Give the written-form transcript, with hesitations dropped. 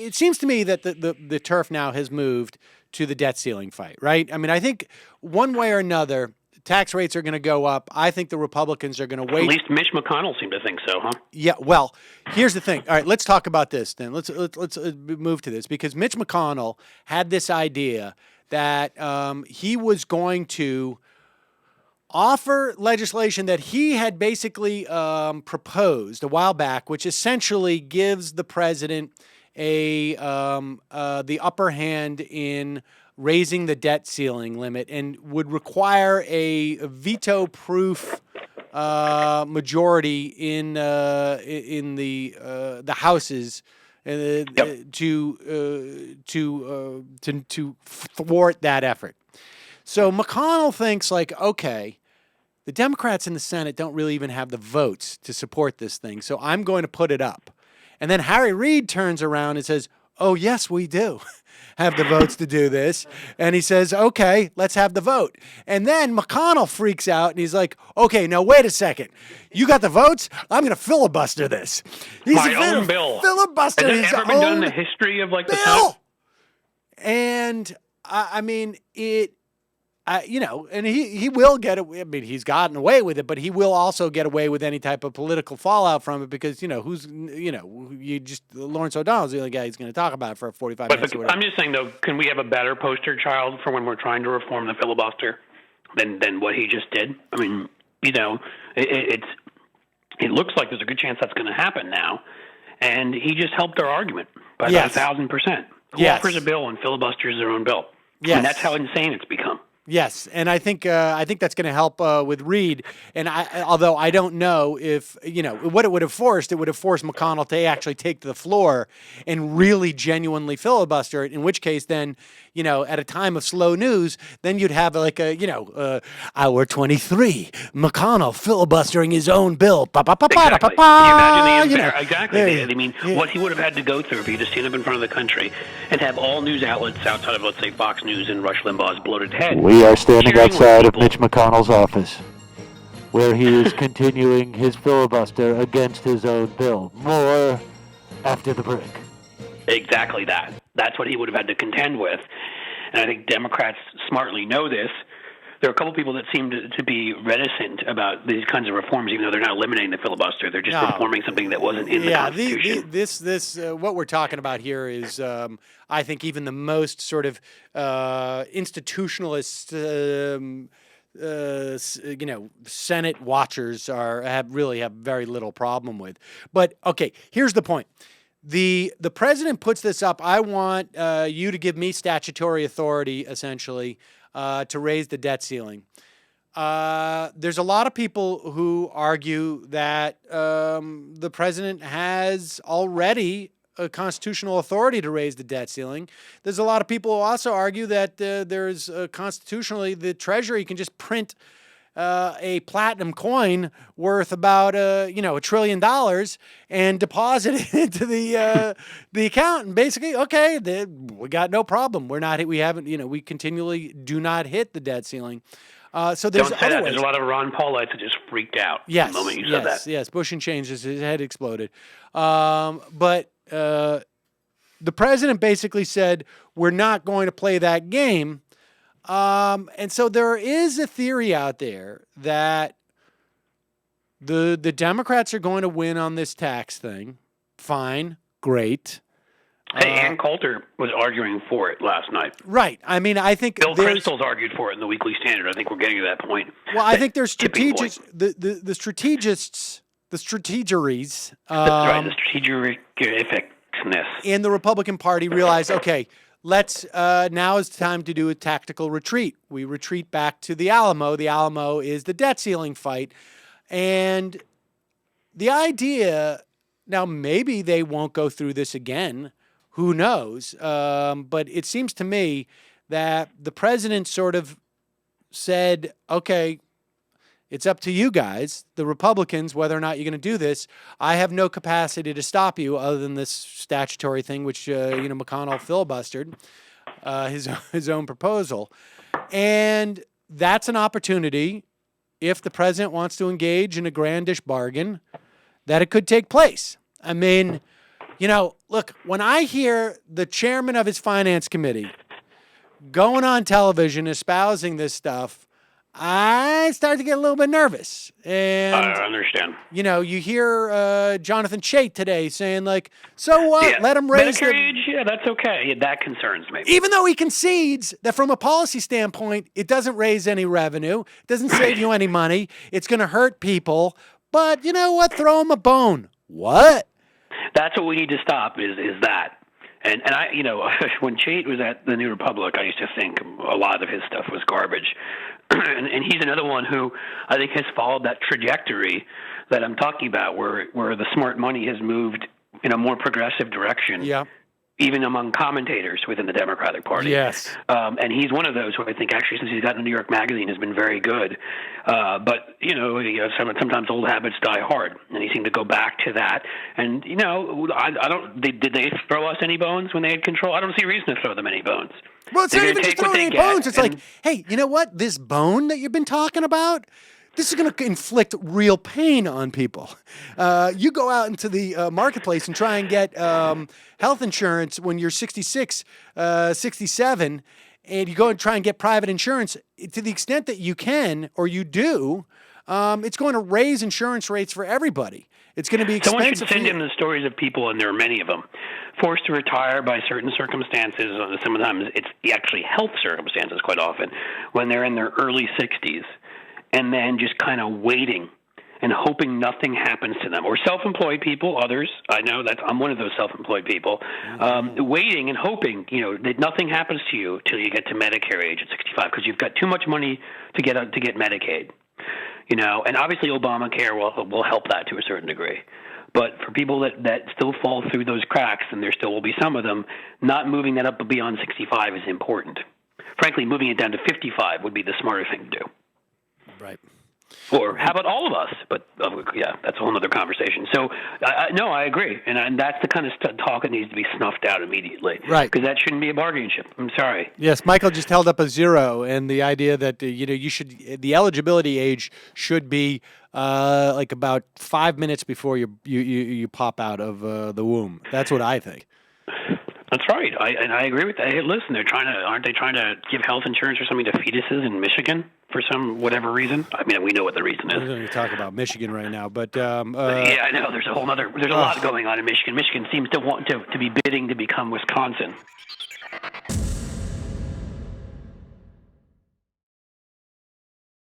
it seems to me that the turf now has moved to the debt ceiling fight, right? I mean, I think one way or another, tax rates are going to go up. I think the Republicans are going to wait. At least Mitch McConnell seemed to think so, huh? Yeah. Well, here's the thing. All right, let's talk about this then. Let's move to this because Mitch McConnell had this idea that he was going to offer legislation that he had basically proposed a while back, which essentially gives the president the upper hand in raising the debt ceiling limit and would require a veto-proof majority in the houses to thwart that effort. So McConnell thinks like, okay, the Democrats in the Senate don't really even have the votes to support this thing, so I'm going to put it up. And then Harry Reid turns around and says, oh, yes, we do have the votes to do this. And he says, okay, let's have the vote. And then McConnell freaks out and he's like, okay, now wait a second. You got the votes? I'm going to filibuster this. He's my own bill. Filibuster his ever been done in the history of like the Senate? And I mean, and he will get away. I mean, he's gotten away with it, but he will also get away with any type of political fallout from it because, Lawrence O'Donnell's the only guy he's going to talk about it for 45 minutes. But I'm just saying, though, can we have a better poster child for when we're trying to reform the filibuster than what he just did? I mean, it looks like there's a good chance that's going to happen now. And he just helped our argument by about 1,000%. Who offers a bill and filibusters their own bill? Yes. And that's how insane it's become. Yes, and I think that's going to help with Reid. And although I don't know if what it would have forced McConnell to actually take to the floor and really genuinely filibuster it. In which case, then at a time of slow news, then you'd have like hour 23, McConnell filibustering his own bill. Exactly. Can you imagine the exactly. I mean, what he would have had to go through if he just stand up in front of the country and have all news outlets outside of, let's say, Fox News and Rush Limbaugh's bloated head. We are standing outside of Mitch McConnell's office, where he is continuing his filibuster against his own bill. More after the break. Exactly that. That's what he would have had to contend with. And I think Democrats smartly know this. There are a couple people that seem to be reticent about these kinds of reforms, even though they're not eliminating the filibuster. They're just reforming something that wasn't in the Constitution. This what we're talking about here is, I think, even the most sort of institutionalist, Senate watchers have very little problem with. But okay, here's the point. The president puts this up. I want you to give me statutory authority, essentially, to raise the debt ceiling. There's a lot of people who argue that the president has already a constitutional authority to raise the debt ceiling. There's a lot of people who also argue that there's constitutionally the Treasury can just print a platinum coin worth about $1 trillion and deposit it into the account, and basically, okay, we got no problem. We continually do not hit the debt ceiling. So there's Don't say that. There's a lot of Ron Paulites that just freaked out the moment you said that. Yes, Bush and change, his head exploded. But the president basically said, we're not going to play that game. And so there is a theory out there that the Democrats are going to win on this tax thing. Fine, great. Hey, Ann Coulter was arguing for it last night. Right. I mean, I think Bill Kristol's argued for it in the Weekly Standard. I think we're getting to that point. Well, I think there's strategists, the strategists, the strategeries. That's right, the strategificness. In the Republican Party realize, okay, let's now is time to do a tactical retreat. We retreat back to the Alamo. The Alamo is the debt ceiling fight. And the idea, now maybe they won't go through this again. Who knows? But it seems to me that the president sort of said, okay, it's up to you guys, the Republicans, whether or not you're going to do this. I have no capacity to stop you other than this statutory thing, which, McConnell filibustered his own proposal. And that's an opportunity, if the president wants to engage in a grandish bargain, that it could take place. I mean, Look, when I hear the chairman of his finance committee going on television espousing this stuff, I start to get a little bit nervous. And I understand. You hear Jonathan Chait today saying, like, so what? Yeah. Let him raise Medicare age, yeah, that's okay. Yeah, that concerns me. Even though he concedes that from a policy standpoint, it doesn't raise any revenue, doesn't save you any money, it's going to hurt people. But you know what? Throw him a bone. What? That's what we need to stop is that. And I, when Chait was at the New Republic, I used to think a lot of his stuff was garbage. and he's another one who I think has followed that trajectory that I'm talking about, where the smart money has moved in a more progressive direction. Yeah. Even among commentators within the Democratic Party. Yes. And he's one of those who I think actually, since he's gotten a New York Magazine, has been very good. But, sometimes old habits die hard, and he seemed to go back to that. And, did they throw us any bones when they had control? I don't see a reason to throw them any bones. Well, it's not even just throwing any bones. It's like, hey, you know what? This bone that you've been talking about, this is going to inflict real pain on people. You go out into the marketplace and try and get health insurance when you're 66, 67, and you go and try and get private insurance. To the extent that you can or you do, it's going to raise insurance rates for everybody. It's going to be expensive. Someone should send in the stories of people, and there are many of them, forced to retire by certain circumstances. Sometimes it's actually health circumstances quite often, when they're in their early 60s. And then just kind of waiting and hoping nothing happens to them. Or self-employed people, others. I know I'm one of those self-employed people. Waiting and hoping, that nothing happens to you till you get to Medicare age at 65, because you've got too much money to get Medicaid. And obviously Obamacare will help that to a certain degree. But for people that still fall through those cracks, and there still will be some of them, not moving that up beyond 65 is important. Frankly, moving it down to 55 would be the smarter thing to do. Right. Or how about all of us? But that's a whole other conversation. So, no, I agree. And that's the kind of talk that needs to be snuffed out immediately. Right. Because that shouldn't be a bargaining chip. I'm sorry. Yes, Michael just held up a 0, and the idea that, the eligibility age should be like about 5 minutes before you pop out of the womb. That's what I think. That's right. I agree with that. Hey, listen, aren't they trying to give health insurance or something to fetuses in Michigan for some whatever reason? I mean, we know what the reason is. I'm going to talk about Michigan right now, but yeah, I know. There's a lot going on in Michigan. Michigan seems to want to be bidding to become Wisconsin.